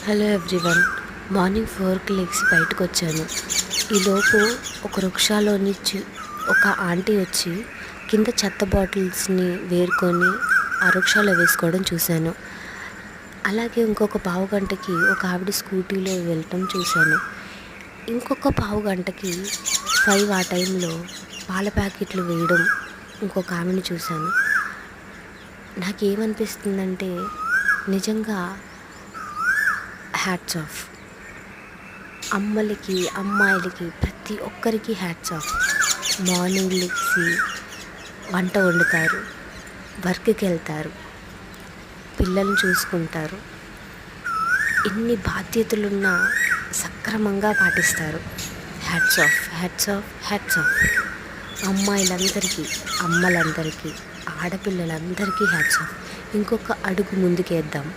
Hello everyone. Morning 4కి లెగిసి బయటకు వచ్చాను. ఈలోపు ఒక వృక్షాలోని ఒక ఆంటీ వచ్చి కింద చెత్త బాటిల్స్ని వేరుకొని ఆ వృక్షాలో వేసుకోవడం చూశాను. అలాగే ఇంకొక పావు గంటకి ఒక ఆవిడ స్కూటీలో వెళ్ళటం చూశాను. ఇంకొక పావు గంటకి 5 ఆ టైంలో పాల ప్యాకెట్లు వేయడం ఇంకొక ఆమెను చూశాను. నాకేమనిపిస్తుందంటే నిజంగా హ్యాట్స్ ఆఫ్. అమ్మలకి, అమ్మాయిలకి, ప్రతి ఒక్కరికి హ్యాట్స్ ఆఫ్. మార్నింగ్ లెగిసి వంట వండుతారు, వర్క్కి వెళ్తారు, పిల్లల్ని చూసుకుంటారు, ఎన్ని బాధ్యతలున్నా సక్రమంగా పాటిస్తారు. Hats off, hats off, hats off. అమ్మాయిలందరికీ, అమ్మలందరికీ, ఆడపిల్లలందరికీ హ్యాట్స్ ఆఫ్. ఇంకొక అడుగు ముందుకేద్దాం.